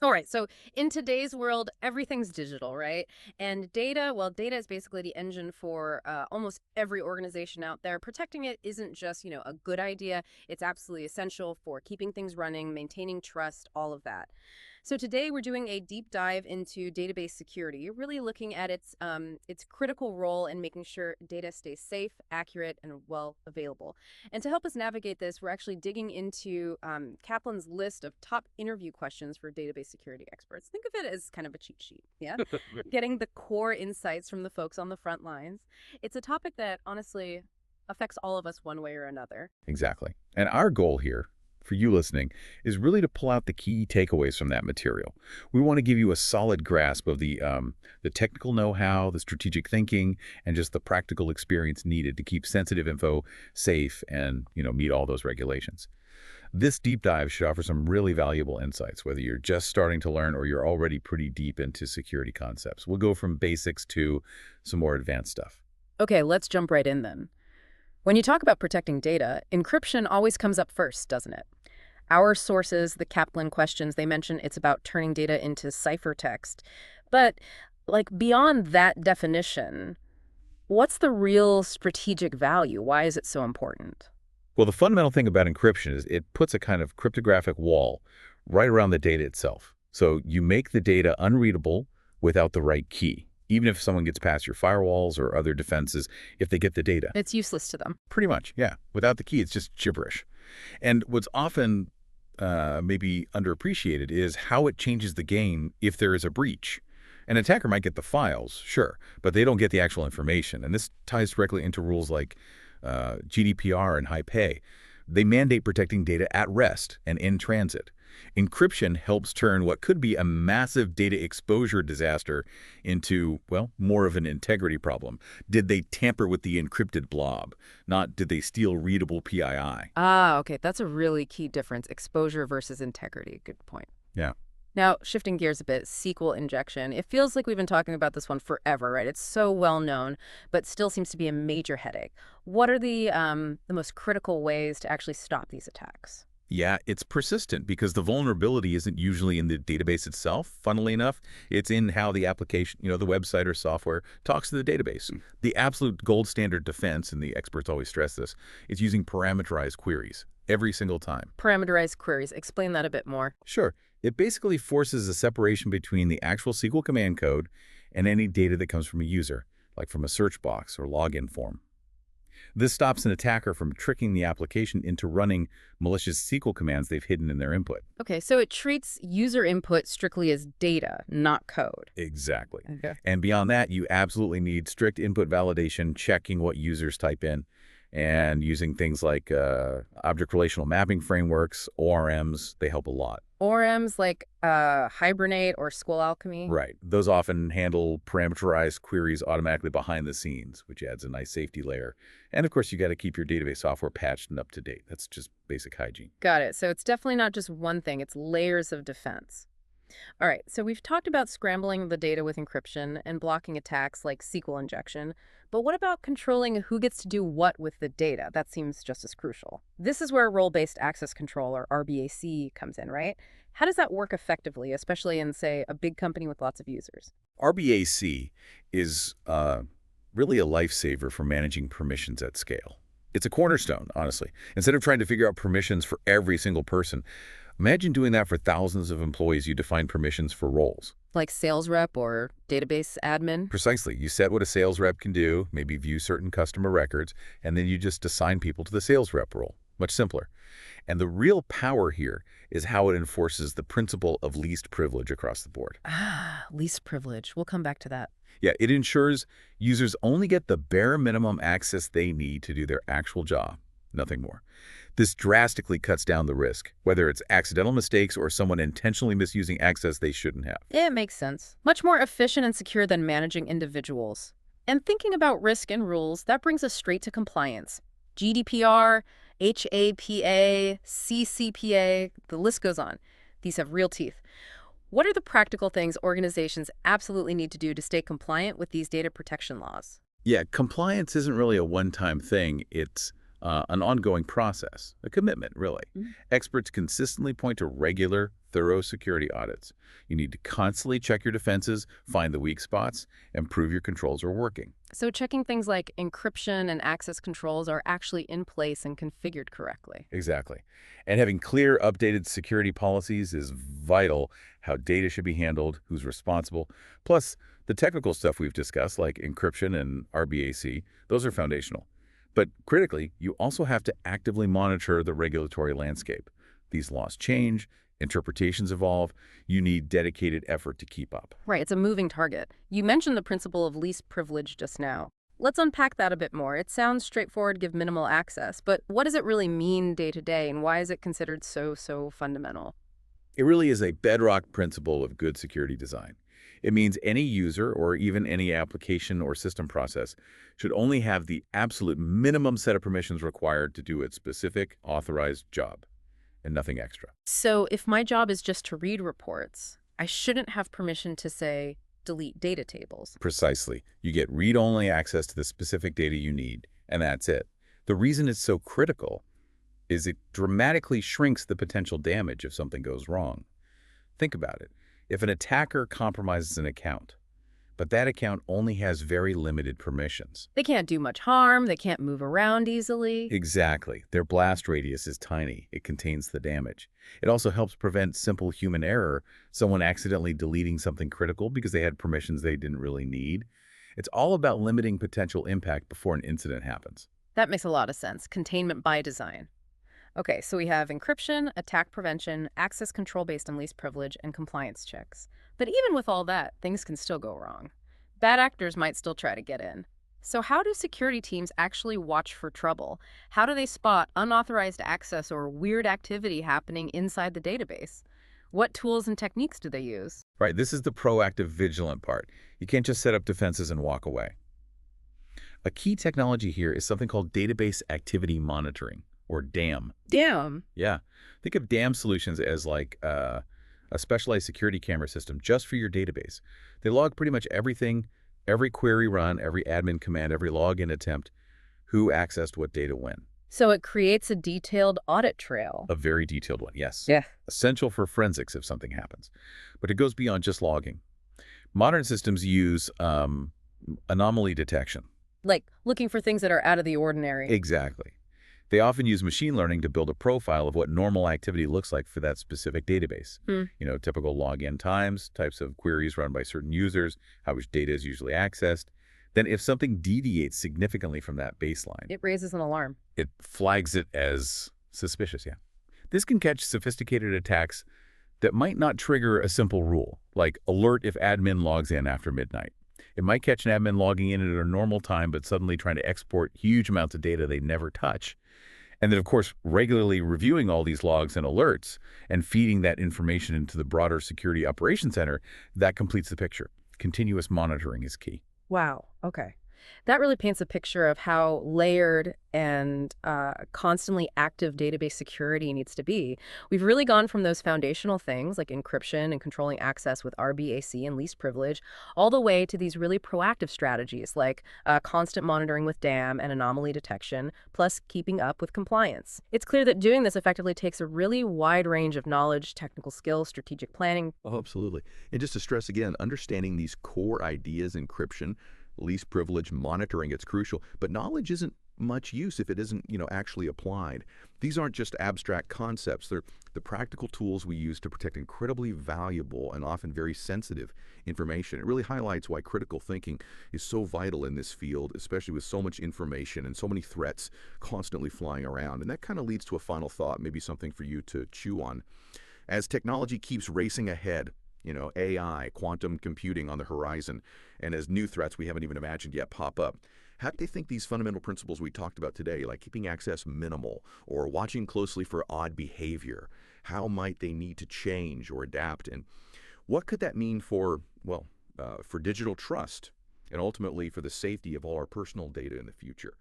All right, so in today's world, everything's digital, right? And data, well, data is basically the engine for almost every organization out there. Protecting it isn't just, a good idea. It's absolutely essential for keeping things running, maintaining trust, all of that. So today we're doing a deep dive into database security, really looking at its critical role in making sure data stays safe, accurate, and well available. And to help us navigate this, we're actually digging into Kaplan's list of top interview questions for database security experts. Think of it as kind of a cheat sheet, yeah? Getting the core insights from the folks on the front lines. It's a topic that honestly affects all of us one way or another. Exactly. And our goal here, for you listening, is really to pull out the key takeaways from that material. We want to give you a solid grasp of the technical know-how, the strategic thinking, and just the practical experience needed to keep sensitive info safe and, meet all those regulations. This deep dive should offer some really valuable insights, whether you're just starting to learn or you're already pretty deep into security concepts. We'll go from basics to some more advanced stuff. Okay, let's jump right in then. When you talk about protecting data, encryption always comes up first, doesn't it? Our sources, the Kaplan questions, they mention it's about turning data into ciphertext. But, beyond that definition, what's the real strategic value? Why is it so important? Well, the fundamental thing about encryption is it puts a kind of cryptographic wall right around the data itself. So you make the data unreadable without the right key, even if someone gets past your firewalls or other defenses, if they get the data. It's useless to them. Pretty much, yeah. Without the key, it's just gibberish. And what's often maybe underappreciated is how it changes the game if there is a breach. An attacker might get the files, sure, but they don't get the actual information. And this ties directly into rules like GDPR and HIPAA. They mandate protecting data at rest and in transit. Encryption helps turn what could be a massive data exposure disaster into, well, more of an integrity problem. Did they tamper with the encrypted blob? Not did they steal readable PII? Ah, okay. That's a really key difference. Exposure versus integrity. Good point. Yeah. Now, shifting gears a bit, SQL injection. It feels like we've been talking about this one forever, right? It's so well known, but still seems to be a major headache. What are the most critical ways to actually stop these attacks? Yeah, it's persistent because the vulnerability isn't usually in the database itself. Funnily enough, it's in how the application, the website or software talks to the database. The absolute gold standard defense, and the experts always stress this, is using parameterized queries every single time. Parameterized queries. Explain that a bit more. Sure. It basically forces a separation between the actual SQL command code and any data that comes from a user, like from a search box or login form. This stops an attacker from tricking the application into running malicious SQL commands they've hidden in their input. Okay, so it treats user input strictly as data, not code. Exactly. Okay. And beyond that, you absolutely need strict input validation, checking what users type in, and using things like object relational mapping frameworks, ORMs. They help a lot. ORMs like Hibernate or School Alchemy? Right. Those often handle parameterized queries automatically behind the scenes, which adds a nice safety layer. And of course, you got to keep your database software patched and up to date. That's just basic hygiene. Got it. So it's definitely not just one thing. It's layers of defense. All right, so we've talked about scrambling the data with encryption and blocking attacks like SQL injection, but what about controlling who gets to do what with the data? That seems just as crucial. This is where role-based access control, or RBAC, comes in, right? How does that work effectively, especially in, say, a big company with lots of users? RBAC is really a lifesaver for managing permissions at scale. It's a cornerstone, honestly. Instead of trying to figure out permissions for every single person, imagine doing that for thousands of employees. You define permissions for roles. Like sales rep or database admin? Precisely. You set what a sales rep can do, maybe view certain customer records, and then you just assign people to the sales rep role. Much simpler. And the real power here is how it enforces the principle of least privilege across the board. Ah, least privilege. We'll come back to that. Yeah, it ensures users only get the bare minimum access they need to do their actual job, nothing more. This drastically cuts down the risk, whether it's accidental mistakes or someone intentionally misusing access they shouldn't have. It makes sense. Much more efficient and secure than managing individuals. And thinking about risk and rules, that brings us straight to compliance. GDPR, HAPA, CCPA, the list goes on. These have real teeth. What are the practical things organizations absolutely need to do to stay compliant with these data protection laws? Yeah, compliance isn't really a one-time thing. It's an ongoing process, a commitment, really. Mm. Experts consistently point to regular, thorough security audits. You need to constantly check your defenses, find the weak spots, and prove your controls are working. So checking things like encryption and access controls are actually in place and configured correctly. Exactly. And having clear, updated security policies is vital. How data should be handled, who's responsible. Plus, the technical stuff we've discussed, like encryption and RBAC, those are foundational. But critically, you also have to actively monitor the regulatory landscape. These laws change, interpretations evolve. You need dedicated effort to keep up. Right, it's a moving target. You mentioned the principle of least privilege just now. Let's unpack that a bit more. It sounds straightforward, give minimal access, but what does it really mean day to day, and why is it considered so fundamental? It really is a bedrock principle of good security design. It means any user or even any application or system process should only have the absolute minimum set of permissions required to do its specific authorized job and nothing extra. So if my job is just to read reports, I shouldn't have permission to, say, delete data tables. Precisely. You get read-only access to the specific data you need, and that's it. The reason it's so critical is it dramatically shrinks the potential damage if something goes wrong. Think about it. If an attacker compromises an account, but that account only has very limited permissions. They can't do much harm, they can't move around easily. Exactly. Their blast radius is tiny. It contains the damage. It also helps prevent simple human error, someone accidentally deleting something critical because they had permissions they didn't really need. It's all about limiting potential impact before an incident happens. That makes a lot of sense. Containment by design. Okay, so we have encryption, attack prevention, access control based on least privilege, and compliance checks. But even with all that, things can still go wrong. Bad actors might still try to get in. So how do security teams actually watch for trouble? How do they spot unauthorized access or weird activity happening inside the database? What tools and techniques do they use? Right, this is the proactive, vigilant part. You can't just set up defenses and walk away. A key technology here is something called database activity monitoring, or DAM. Damn. Yeah. Think of DAM solutions as like a specialized security camera system just for your database. They log pretty much everything, every query run, every admin command, every login attempt, who accessed what data when. So it creates a detailed audit trail. A very detailed one, yes. Yeah. Essential for forensics if something happens. But it goes beyond just logging. Modern systems use anomaly detection. Like looking for things that are out of the ordinary. Exactly. They often use machine learning to build a profile of what normal activity looks like for that specific database. Typical login times, types of queries run by certain users, how much data is usually accessed. Then if something deviates significantly from that baseline, It raises an alarm. it flags it as suspicious, yeah. This can catch sophisticated attacks that might not trigger a simple rule, like alert if admin logs in after midnight. It might catch an admin logging in at a normal time, but suddenly trying to export huge amounts of data they never touch. And then, of course, regularly reviewing all these logs and alerts and feeding that information into the broader security operations center, that completes the picture. Continuous monitoring is key. Wow. Okay. That really paints a picture of how layered and constantly active database security needs to be. We've really gone from those foundational things like encryption and controlling access with RBAC and least privilege, all the way to these really proactive strategies like constant monitoring with DAM and anomaly detection, plus keeping up with compliance. It's clear that doing this effectively takes a really wide range of knowledge, technical skills, strategic planning. Oh, absolutely. And just to stress again, understanding these core ideas, encryption, least privilege, monitoring, it's crucial. But knowledge isn't much use if it isn't, actually applied. These aren't just abstract concepts. They're the practical tools we use to protect incredibly valuable and often very sensitive information. It really highlights why critical thinking is so vital in this field, especially with so much information and so many threats constantly flying around. And that kind of leads to a final thought, maybe something for you to chew on. As technology keeps racing ahead, AI, quantum computing on the horizon, and as new threats we haven't even imagined yet pop up, how do they think these fundamental principles we talked about today, like keeping access minimal or watching closely for odd behavior, how might they need to change or adapt? And what could that mean for digital trust and ultimately for the safety of all our personal data in the future?